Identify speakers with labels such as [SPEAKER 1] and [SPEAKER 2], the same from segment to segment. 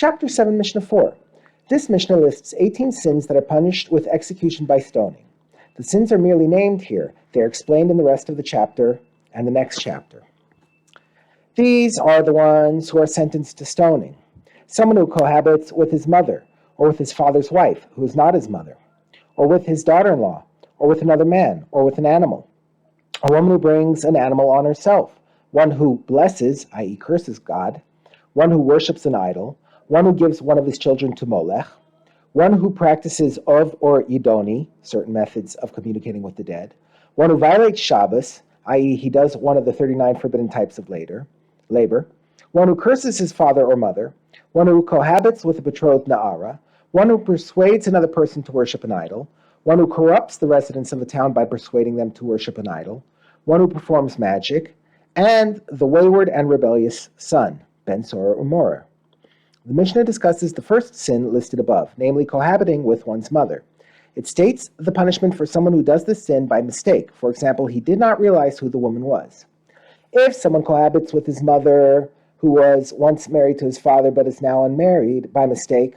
[SPEAKER 1] Chapter 7, Mishnah 4. This Mishnah lists 18 sins that are punished with execution by stoning. The sins are merely named here. They are explained in the rest of the chapter and the next chapter. These are the ones who are sentenced to stoning. Someone who cohabits with his mother, or with his father's wife, who is not his mother, or with his daughter-in-law, or with another man, or with an animal. A woman who brings an animal on herself, one who blesses, i.e. curses God, one who worships an idol, one who gives one of his children to Molech, one who practices Ov or Idoni, certain methods of communicating with the dead, one who violates Shabbos, i.e. he does one of the 39 forbidden types of labor, one who curses his father or mother, one who cohabits with a betrothed Na'ara, one who persuades another person to worship an idol, one who corrupts the residents of a town by persuading them to worship an idol, one who performs magic, and the wayward and rebellious son, Ben Sora or Mora. The Mishnah discusses the first sin listed above, namely cohabiting with one's mother. It states the punishment for someone who does this sin by mistake. For example, he did not realize who the woman was. If someone cohabits with his mother, who was once married to his father but is now unmarried by mistake,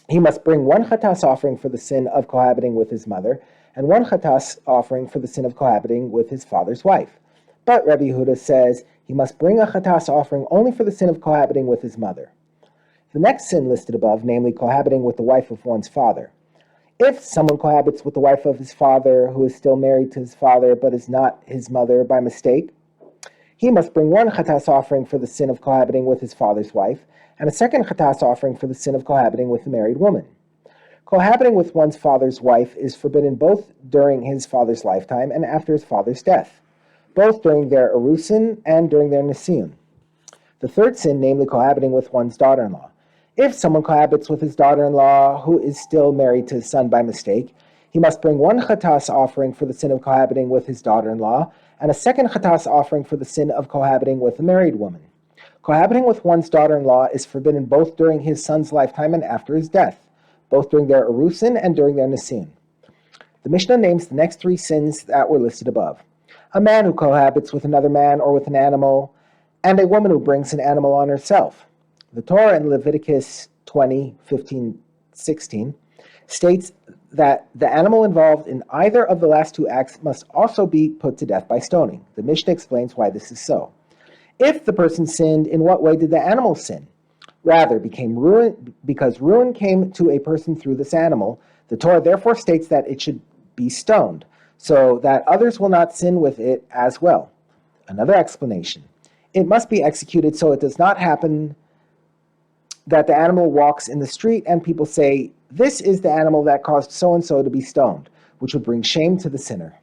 [SPEAKER 1] he must bring one chatas offering for the sin of cohabiting with his mother, and one chatas offering for the sin of cohabiting with his father's wife. But Rabbi Yehuda says he must bring a chatas offering only for the sin of cohabiting with his mother. The next sin listed above, namely cohabiting with the wife of one's father. If someone cohabits with the wife of his father who is still married to his father but is not his mother by mistake, he must bring one chatas offering for the sin of cohabiting with his father's wife, and a second chatas offering for the sin of cohabiting with a married woman. Cohabiting with one's father's wife is forbidden both during his father's lifetime and after his father's death, both during their erusin and during their nisiun. The third sin, namely cohabiting with one's daughter-in-law. If someone cohabits with his daughter-in-law who is still married to his son by mistake, he must bring one chatas offering for the sin of cohabiting with his daughter-in-law, and a second chatas offering for the sin of cohabiting with a married woman. Cohabiting with one's daughter-in-law is forbidden both during his son's lifetime and after his death, both during their erusin and during their nisiun. The Mishnah names the next three sins that were listed above. A man who cohabits with another man or with an animal, and a woman who brings an animal on herself. The Torah in Leviticus 20, 15, 16 states that the animal involved in either of the last two acts must also be put to death by stoning. The Mishnah explains why this is so. If the person sinned, in what way did the animal sin? Rather, became ruin because ruin came to a person through this animal. The Torah therefore states that it should be stoned, so that others will not sin with it as well. Another explanation. It must be executed so it does not happen that the animal walks in the street and people say, "This is the animal that caused so-and-so to be stoned," which would bring shame to the sinner.